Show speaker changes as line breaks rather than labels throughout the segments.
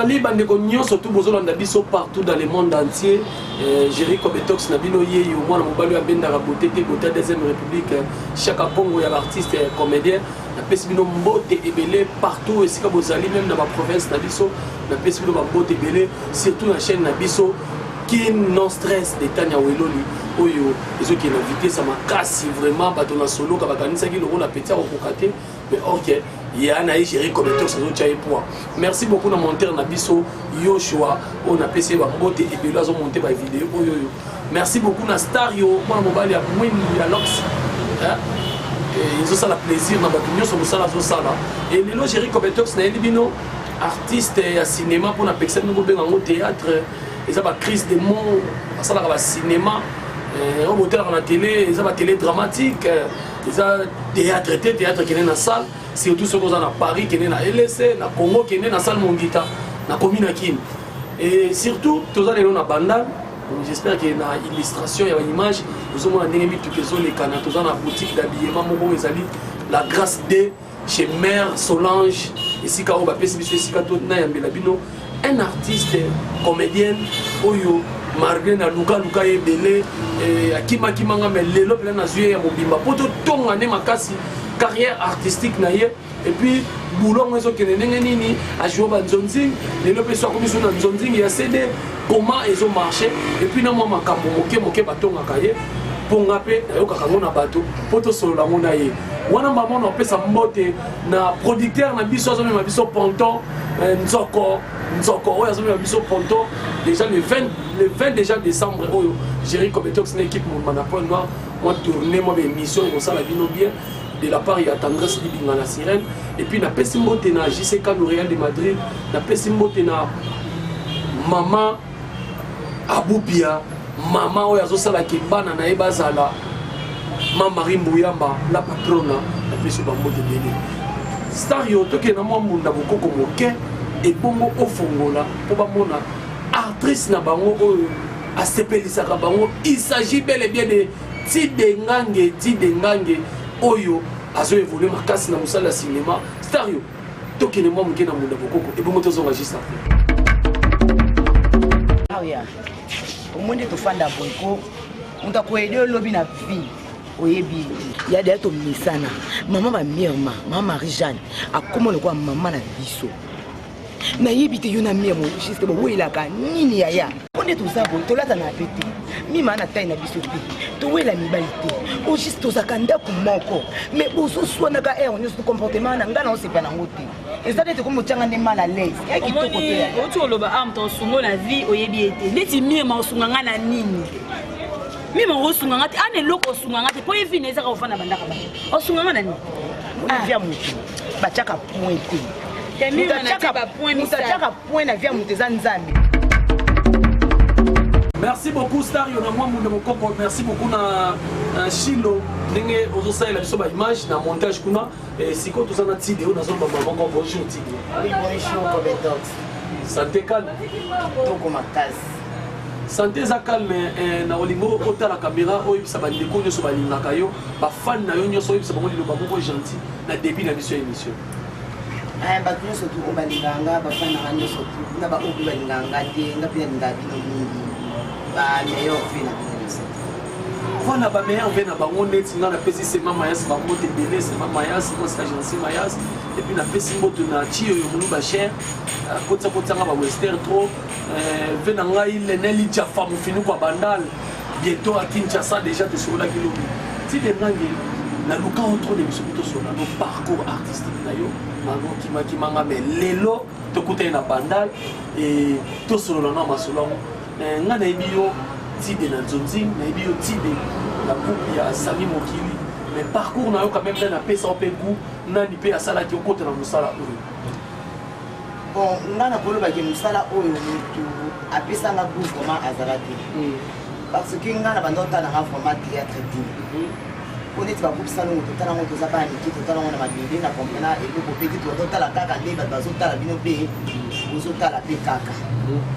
Bozali bandeko surtout bozolanda biso partout dans le monde entier. Jerry Kobetox na bino ye yo mwana mobali ya benda ka beauté te beauté deuxième république chaque Congo ya artiste comédien na pesi bino mbote ebele partout esika bozali même dans ma province na biso na pesi bino mbote ebele surtout na chaîne na biso qui non stress de Tanya Weloli oyo ezoki na invité ça makasi vraiment bato na solo ka bakanisa ki loko na petit au kokate mais OK il y a un Jerry Kobetox ça zotia point. Merci beaucoup na monteur na biso Yoshua on a PC ba mbote ebele azo monter ba vidéo oyo. Merci beaucoup na Stario mwana mobali ya mwini ya Lox. Ils ont ça la plaisir dans la sur ça la sala et les Jerry Kobetox na elibino artiste ya cinéma pour na pexel nous ben en théâtre ils ont la crise des mots ça la cinéma au moteur na télé ils ont la télé dramatique ils ont théâtre qui est dans la salle surtout ceux qui sont à Paris qui est dans LSC na Congo qui est dans la salle Mongita na commune Kin et surtout tous les na bandal. J'espère qu'il y a une illustration, il y a une image. Nous avons un ennemi tout les canaux, nous avons une boutique d'habillement, la grâce de chez Mère Solange, ici un artiste, comédienne, Oyo, Marlène Luka Luka Ebele, Akima Kimanga, mais les lobes na zué ya mobimba. Poto tonga ne makasi carrière artistique na ye et puis boulon ezo kene nini a joué ba Nzonzing, les lobes soit comme sur Nzonzing il y a CD. Comment ils ont marché et puis non moi makambo moke batonga kaye ponga pe yoka kangona bato poto solo la mona ye wana maman on pesa mbote na producteur na biso zo na biso ponton nzoko oya zo na biso ponton déjà le 20 déjà décembre oyo Jerry Kobetox na équipe mon manapon noir moi tourner moi émission et ça la bino bien de la part il y a Tendresse Libinga la sirène et puis na pesi mbote na JCK L'Oréal de Madrid na pesi mbote na maman Aboubia, maman oyazo sala kibana na ebazala, maman Marie Mouyamba, la patrona, la pesi bambo de bébé. Stario toke na mwa munda bokoko moke et bongo ofongola pour bamona actrice na bango oyo asepelisaka bango. Il s'agit bel et bien de Tidengange oyo azo évoluer makasi na musala cinéma. Stario toke na mwa moke na munda bokoko et bongo tozo enregistre.
Au monde de fanda bonko on t'a quoi aider lobby na vie oyebi il y a des to misana maman ba mirma maman Marie-Jeanne a comment le quoi maman na biso na yebi te yona memo juste bo wela ka nini yaya on est tout ça bon to lata na pete mi mana tai na biso te to wela mi balite o juste to zakanda ku moko mais bo so swana ka on ne comportement na ngana on se pa na ngote et ça d'être comme tchanga ne mal à l'aise et qui to côté o to loba am to sungo la vie oyebi ete leti mi ma sunga ngana nini mi ma osunga ngati ane loko sunga ngati po evine za ka ofana bandaka ba osunga ngana nini on vient mutu ba chaka point te mi na chaka point mi chaka point na vient mutu za nzambe.
Merci beaucoup Stario na mwa munde mokoko merci beaucoup na Chilo ndenge ozosa la biso ba image na montage kuna siko tozana tideo na zomba bango bonjour tideo.
Oui bonjour Kobetox.
Santé calme.
Toko makasi.
Santé za calme na olingo ota la caméra oyo bisa ba ndeko nyoso ba lingaka yo ba fan na yo nyoso oyo bisa bango liloba moko gentil na début na biso émission.
Ba nyoso tu obalinganga ba fan na nyoso tu na ba obalinganga te ngapi na ndabino ba meilleur vina.
Voilà ba meilleur vina ba ngone tinga na pesi c'est mama yas ba mote belé c'est mama yas moi c'est agence mayas et puis na pesi mboto na tio yo mulu ba cher kotsa nga ba western trop vena ngai leneli cha femme fini kwa bandal bientôt à Kinshasa déjà te sur la kilo ti de ngangi na luka autre de biso to sur no parcours artistique na yo mango kimanga mais lelo to kuta na bandal et to sur na masolo nga na ebio tide na Nzonzing na ebio tide la groupe ya Sami Mokili mais parcours na yo quand même na pesa pe goût nani pe asala ki okota na musala oyo
bon nga na koloba ke musala oyo mutu apesa nga goût vraiment azalaki parce que nga na bandota na format théâtre dit on est ba groupe salon to tala ngo to za ba ni to tala ngo na mabinde na comprendre et ko petit to tala kaka nde ba bazota la bino pe uzota la pe kaka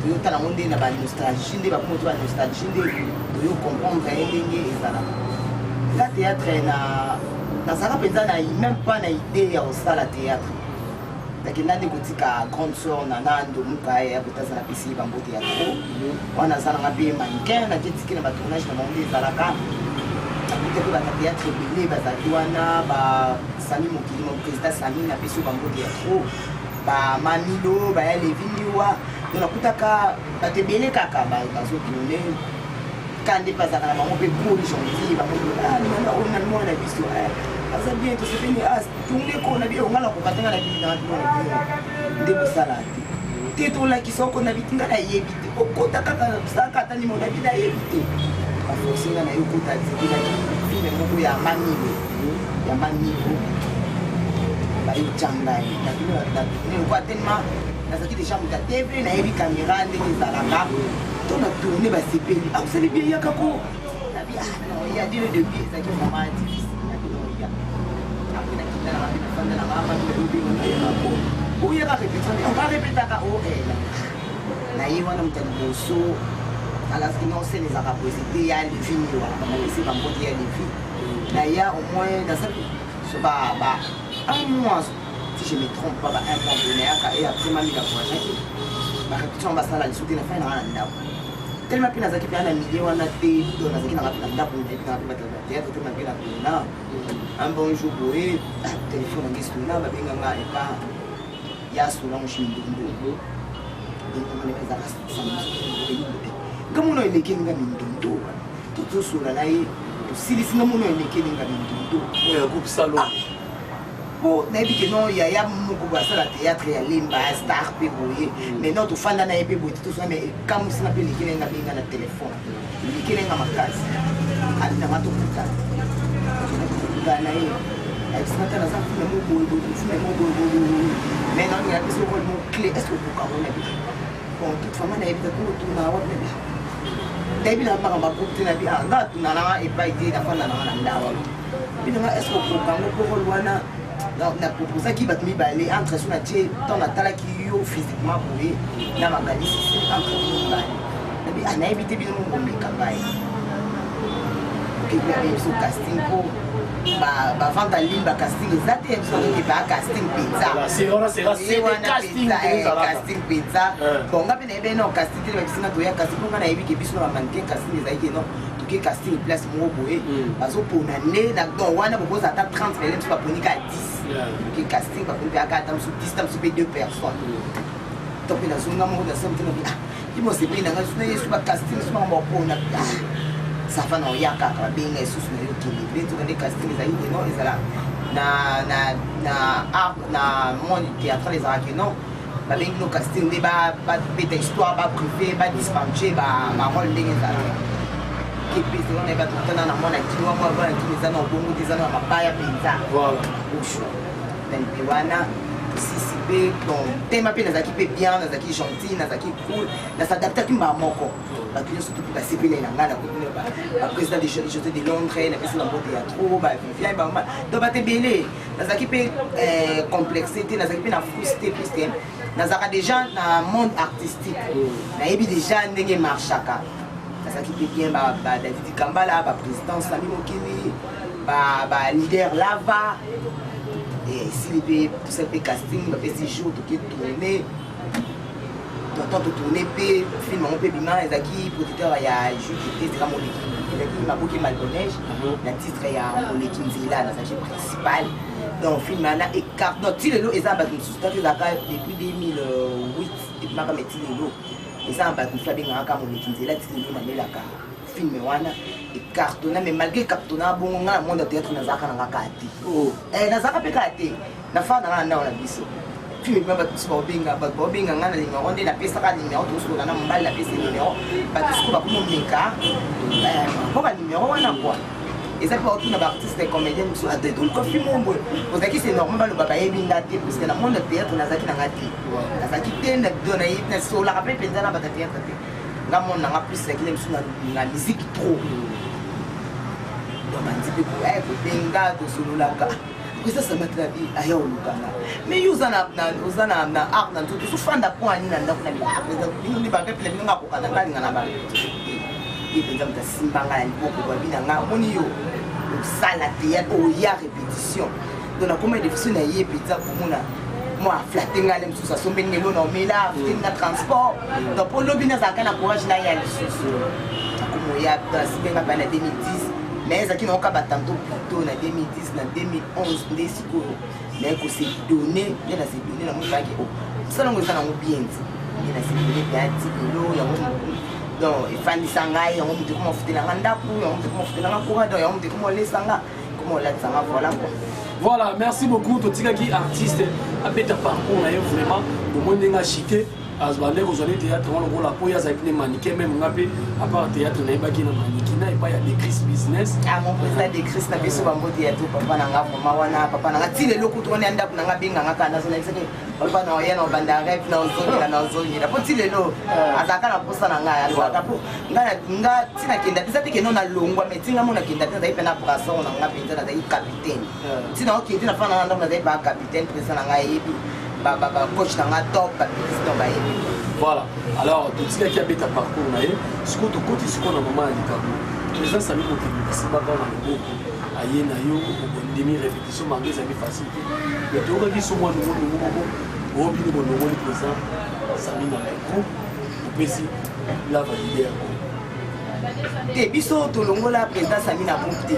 yo tala ngo nde na ba nostalgie nde ba ko to ba nostalgie nde yo comprendre ndenge ezala la théâtre na sala penza na même pas na idée ya osala théâtre nakenda nde kotika grande sœur nana ndomuka ya kotaza na pesi bambote ya trop wana azalanga mpe mannequin naketikeli na batournage na bango nde ezalaka nakute mpe batateatre ebele bazalaki wana basami mokili mo président sami na pesi bambote ya trop bamamilo baya leviniwa donc nakutaka bato ebele kaka bazokilone kande bazalaka na bango mpe poli gentil bango na biso aza bien tosepeni tungeko na bie ongala kokatenga na bino nde bosala te te tolakisa oko na biti nga nayebi te okota kaka saka ata nimo na bi nayebi te baforsinga na yo kota tikelaki filme moko ya manilo bayocanga kwa tellement nazalaki deja moto ya tv nayebi caméra ndenge ezalaka to na tourne basepeli akosali bie yakako nabi ya dire de bie ezalaki vraiment difficile uyaka répétition on va répéter ka o ela na ye wana moto ya liboso alaski nonsene ezaka posité ya levi niwa banapesi bamboti ya levi na ya au moins nasali so un mois si je me trompe pas un mois donné et après mami la voisin barépétition basala lisuki na fin na wana ndako tellement mpe nazalaki mpe ana milie wana te do nazalaki nanga mpe na ndako nayebi nanga mpe bathéâtre te mpe na tona un bon jour boye téléphone nangi sona babenganga epa ya solange mindundu ezaka nga mono elekeli nga mindundu tozosola na ye tosilisi nga mono elekeli nga mindundu
groupe salon
po nayebi ke non yaya moko basala théâtre ya lemba ya star mpe boye mais non tofanda na ye mpe boye te tosona mais kamusina mpe elekeli nga benga na téléphone elekeli nga makasi abinanga tokuta na ye ayebisanga ta naza funa moboye mais non ngapesi role mo clé est ce que okokango na bi bon toute fama nayebi ta totuna wapi nabi nayebi na baka bagroupe te nabi nga tunananga epai te nafanda nanga na ndawa binanga est ce que okokango mpo role wana naproposaki bato mibale entre so na tie ntango natalaki yo physiquement boye na magalisi entre mibale nabi nayebi te bino mongomeka baye biso casting po bavante en ligne bacasting eza te biso oke bacasting mpenzacasting mpenza bon nga mpe nayebi no casting te babisinga toya casting mpo nga nayebi ke biso na bamannequin casting ezalaki ke non toke casting place moko boye bazopona nde donc wana bokoza ata 30 mele biso baponi ka 10 toke casting baponi mpe aka ata mosu 10 ta mosu mpe 2 personnes to mpe nazonga moko nasala mpe imosepeli nanga suna yesu bacasting so bango bapona ça va non ya kaka babenga esusu na yo kende mpe nzoka nde casting ezali ke non ezala na monde théâtral ezalaki non babengi no casting nde bapeta histoire baprivé badispenche barole ndenge ezalaka kepesi wana batotana na mwana kino mwa bana kino eza na obongo te eza na mabaya mpenza osho na mpe wana tosisi mpe bon tema mpe nazalaki mpe bien nazalaki gentil nazalaki cool nasadaptaki mbaa moko bato nyonso tupi basepelai na ngai baprésident des jeux de Londres napesi bambote ya trop bavivia donc bato ebele nazalaki mpe complexe te nazalaki mpe na frus te puisque nazalaka déjà na monde artistique nayebi déjà ndenge marchaka nazalaki mpe bien David Kambala baprésident Sami Mokili baleader Lava esili mpe tosali mpe casting bapesi jour toke tourne tonton totourne mpe film yango mpe bima ezalaki producteur ya jude ezaka moleki ezalaki maboki malbonege na titre ya moleki nzela nazalaki principal donc film wana écart donc ti lelo eza na bato mosusu tata ezalaka depuis 2008 epimaka me ti lelo eza na bato mosusu abengaka kaka moleki nzela ti lelo namelaka film wana ecartona mais malgré cartona bongo nga na monde ya théâtre nazalaka nanga kaka te nazalaka mpe kaka te nafaa nanga na ndako na biso film epima bato mosusu baobenga nga na numero nde napesaka numero tokosokola na mobali napesa numero bato siko bakomomeka mpo ba numero wana kwa eza mpe otuna baartiste comédien mosusu atolika film ombo ozalaki c'est normal baloba bayebi nga te parce que na monde ya théâtre nazalaki nanga te nazalaki te nasolaka mpe mpenza na bato ya théâtre te nga mona nanga plus lakile misu na musique trop donc bandi mpe kobenga tosololaka eza samati na bi aya olukanga mais yo oza na art na nzoto osofanda po ani na ndako na bino nde bapepele bino nga kokana ngalinga na ye mpenza moto asimbanga na liboko babina nga omoni yo osala théâtre oya répétition donc nakoma defiso na ye mpenza komona moi flatter nga les sous so mbenge lo na omela na transport donc pour lobi na zaka na courage na ya lisusu comme ya sibenga bana 2010 mais ça qui n'a pas battanto plutôt na 2010 na 2011 ndesi ko mais ko se donner bien na se donner na mo ba ki o ça ngo sana ngo bien ni na se donner bien tikelo ya mo donc il fandi sanga ya mo mtu ko mo futela nganda ku ya mo mtu ko mo futela ngakura donc ya mo mtu ko mo lesanga comment la sanga voilà quoi.
Voilà, merci beaucoup. Totika qui artiste a fait un parcours vraiment pour moi n'enga chité as bande ko zone théâtre on le la poya za kine mannequin même ngapé à part théâtre na ibaki na mannequin na ipa ya de Chris business.
Ah mon président de Chris na biso ba mboti ya to papa na nga mama wana papa na nga tile lokutu on enda na nga binga nga kana so na seke papa na yena banda rep na ozongi na poti lelo azaka na posa na nga ya lwaka po nga tina kenda tisa tike no na longwa metinga mo na kenda tisa ipe na brassard na nga pinza na dai capitaine tina o kiti na fana na dai ba capitaine président na nga yebi ba coach na nga top ba président ba yebi.
Voilà, alors tout ce qui a fait un parcours na ye ce que to koti ce qu'on a maman ali kabu président Sami Mokili c'est pas dans le groupe aye na yo demi répétition malgré ça fait facile mais to ka ki so moi no obi no no le président Sami na groupe opesi la valider
te biso to longola président Sami na groupe te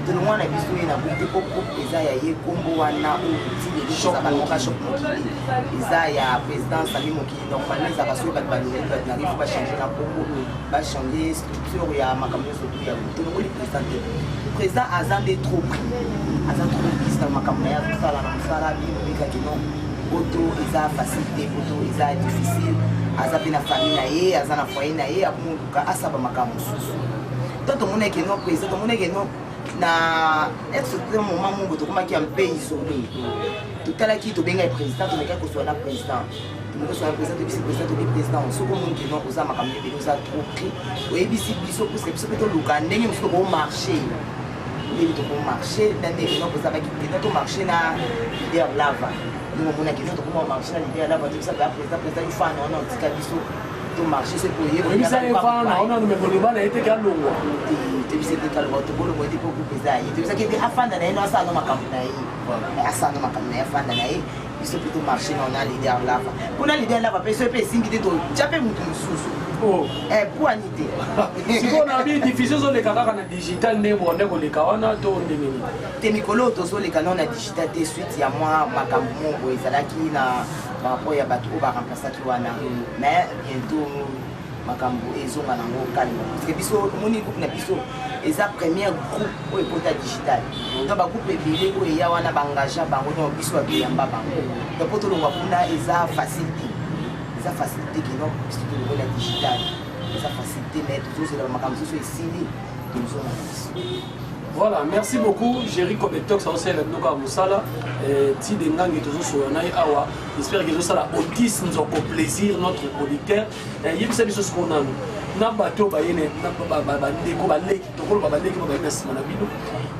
to longola biso na groupe ko président ya ye kombo wana o ti le choc ba ngoka choc Mokili eza ya président Sami Mokili normalement ça va se battre ba n'arrive pas changer na kombo ba changer structure ya makambo surtout ya to longola président azande trop pris dans makambo ya sala na sala bi bika kino auto eza facilité auto eza difficile aza pe na famille na ye aza na foyer na ye amunduka asaba makambo susu to mona ke no président to mona ke no na extra moment mungu to kuma ki un peu isolé tout à l'heure qui to benga président to meka ko na président to meka so na président to président to président so ko mungu ke no oza makambo be oza trop pris oyebisi biso ko se biso pe to luka ndenge biso ko marcher il faut marcher dans des gens vous avez quitté notre marché na leader lava nous on a qui notre comment marcher na leader lava tout ça président il faut non tika biso to marcher c'est pour y
oui ça il faut on a nous mais bana était kalongo
te bise te kalongo to bolo mo te pour pesa et tout ça qui est afanda na ino asa no makambo na yi asa no makambo na afanda na yi biso plutôt marcher na leader lava pour na leader lava peso pe singite to jape mutu mususu
oh
pour anité
si on a bien diffusion sur les caméras na digital ne bo ndeko le kawana to ndenge ni
te mikolo to so le canon na digital de suite ya moi makambo mongo ezalaki na rapport ya bato ba remplacer ki wana mais bientôt makambo ezonga nango calme parce que biso moni groupe na biso eza premier groupe o epota digital donc ba groupe ebele o ya wana ba engagé bango donc biso abiyamba bango donc poto longa kuna eza facilité qui non parce que la digital ça facilité mais toujours c'est la makambo so esili
voilà merci beaucoup Jerry Kobetox ça aussi le noka musala ti de ngangi toujours sur na awa j'espère que ça la autis nous au plaisir notre auditeur yebisa biso ce qu'on a na bato ba yene na ba ndeko ba leki to ko ba leki ba na sima na bino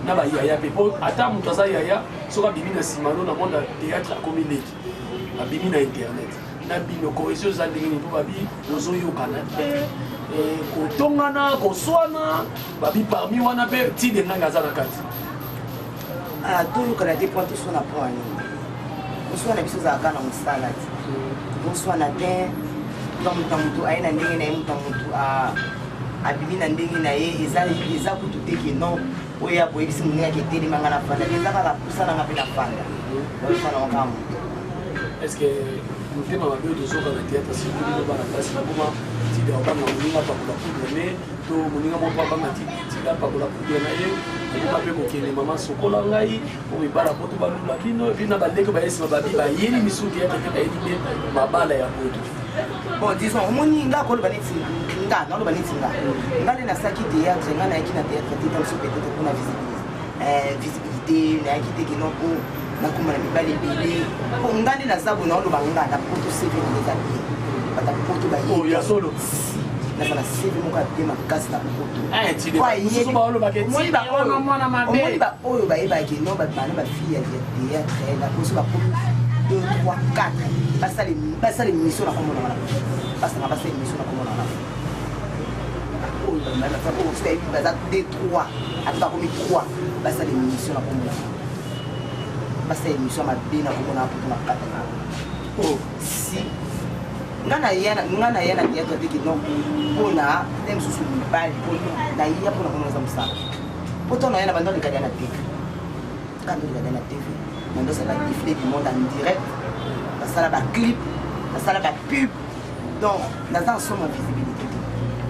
na ba yaya pepo ata muto za yaya soka bibi na sima no na monde théâtre comme leki abimi na internet na bino cohésion za ndenge ni babi ozo yokana te kotongana koswana babi parmi wana pe ti de nanga za na kati
to yokana te point to sona point koswana biso za kana musala koswana te donc mutu aina ndenge na mutu abimi na ndenge na ye eza kutu te ke non oya boyebisi munga ke teli manga na fanda eza kaka kusana nga pe na fanda koswana wakamu
est-ce que mutema mabe tozoka na théâtre sikuli bana place na boma tide obanga moninga pakola poudre ne to moninga mo babanga tide pakola poudre na ye okoka mpe kokende mama sokola ngai po mibala po to balula bino epi na bandeko bayesima babi bayeli misuki ya keke bayeli mpe mabala ya poto
bon disons omoni nga koloba neti nga naloba neti nga nde nasalaki théâtre nga nayaki na théâtre te tam so peut-être mpona visibilité nayaki te keno mpo nakoma na mibali ebele po nga nde naza bona oloba nga na poto cv eza bien bata poto
ya solo
nazala cv moko abe makasi na poto omoni baoyo bayebaki no bana bafille ya théâtre naposo bakomi 2 3 4 basala émission na komona wana basala émission na komona wana oyo baza 2 3 ata bakomi 3 basala émission na komona basa émission mabe na komona poto na kata na si ngana yana théâtre tiki non mpona te mosusu mibali na iya mpona komonisa mosala poto na yana bando likadi na tv kando likadi na tv mandosala défilé du monde en direct basala baclip basala bapub donc naza ensemble en visibilité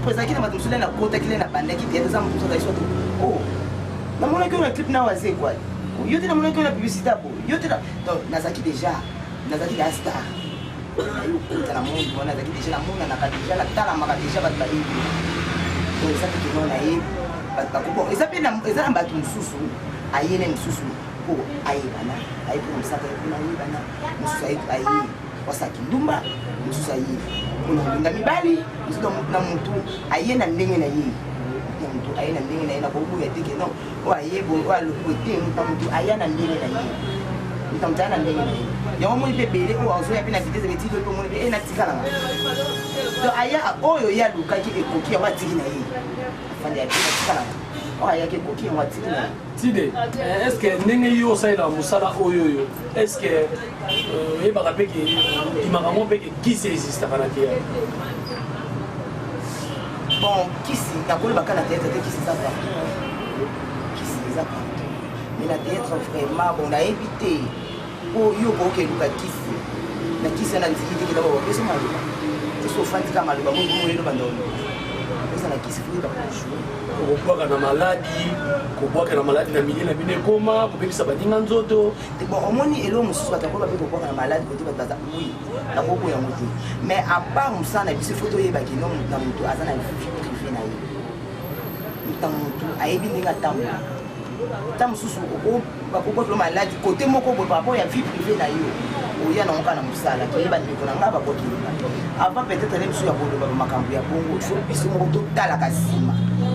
po ezalaki na bato mosusu le na kotakile na bandaki théâtre eza mosusu azali soto o namonaki oyo na clip na waze kwa yo te namonaki oyo na publicité abo yo te donc nazalaki déjà nazalaki ya star ayokota na monde wana nazalaki déjà namonanaka déjà natalamaka déjà bato bayebi donc eza pe kino na ye bato bakobon eza pe eza na bato mosusu aye na mosusu po ayebana aye mpona mosaka ye mpona ayebana mosusu aye wasaki ndumba mosusu aye mpona kolinga mibali mosusu na motu aye na ndenge na ye mutu aye na ndenge na ye na kobuya teke non o aye bo o aloko te mutu aye na ndenge na ye mutu aya na ndenge na ye yango moni mpe bele oyo azoya mpe na vitese betiki mpe moni mpe e natikalanga to aya oyo ye alukaki ekoki yango atiki na ye afandi ape natikalanga oyo ayaki ekoki yango atiki na ye
tide est ce que ndenge yo osalela mosala oyoyo est ce que oyebaka mpe ke ndimaka ngo mpe ke kisi existaka na te
bon kisi nakolobaka na théâtre te kisi eza partout kisi eza partout mais na théâtre vraiment bon nayebi te po yo boke eluka kisi na kisi wana ndimi te kela bapeso maloba teso ofandi ka maloba mongomo eloba ndolo eza na kisi foyeba kojoue
kobwaka na maladi na milie na bino ekoma kobebisa baninga nzoto
bon omoni elo mosusu bato akoba mpe kobwaka na maladi kote bato baza oui nakoko yango te mais à part mosala na biso fo toyebaki no na moto aza na vie privé na ye na moto ayebi ndenge atambola ta mosusu bakobwakelo maladi kote moko boye par rapport ya vie privé na yo oya nango kaka na mosala toyeba ndeko na ngai babwakilika avant peut-être ne biso ya koloba makambo ya bongo fo biso moko totalaka nsima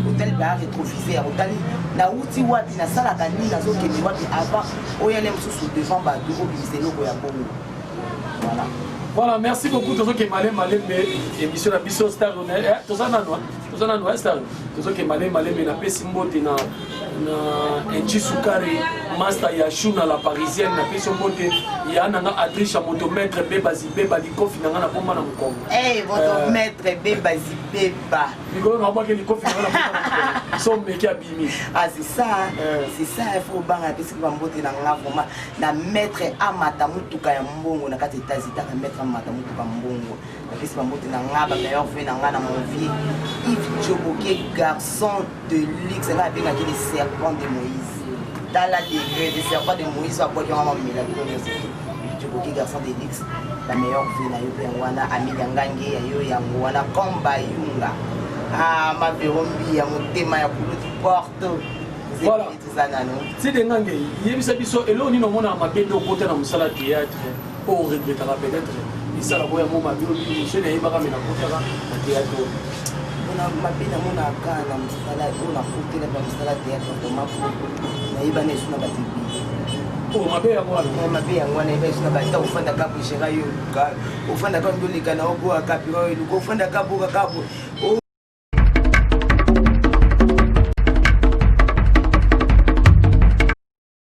otali baya rétroviseur otali nauti wapi nasalaka nini nazokende wapi avant oyale mosusu devant bato obimisa eloko ya bongo voilà.
Voilà, merci beaucoup. Tous ceux qui m'allaient, émission la Bisso Star, tous en annois, Star, tous ceux qui m'allaient, mais la Pessimbote, na Nchisukari, Master Yashuna, la Parisienne, la Pessimbote, Yana, Adricha, motomètre, Bébazi, Béba, Likofi, Nana, Poma, Namkom.
Eh, motomètre, Bébazi, Béba.
Nico, on va Likofi, Nana, son mec à Bimi.
Ah, c'est ça, il faut banger, parce que Bambote, Nana, vraiment, na maître Amata, Mutuka, Mbongo, na Katazita, maître Matamutuka Mbongo, la piste Bambote, Nana, la meilleure vie, Nana, mon vie, Yves Djoboké, garçon de luxe, là, avec les serpents de Moïse. Dans la degré des serpents de Moïse, à quoi qu'il y a un Djoboké, garçon de luxe, la meilleure vie, Nayoana, Ami Yangange, Yangoana, Komba Yunga. Ah, ma verombi, ya motema ya kuluti porte.
Voilà. C'est des nangue. Il y a biso et là on a mappé de côté dans le théâtre pour regretter peut-être. Et ça la voix mon ma bio je n'ai pas ramené la côté là théâtre.
On a mappé dans mon aka dans le on a côté dans le théâtre pour ma pour na iba ne suna batibi.
Pour mappé à moi.
Mappé à moi na iba suna bata ufanda kapu shirayo. Ufanda kwa ndolika na ogo akapi wa iluko ufanda kapu.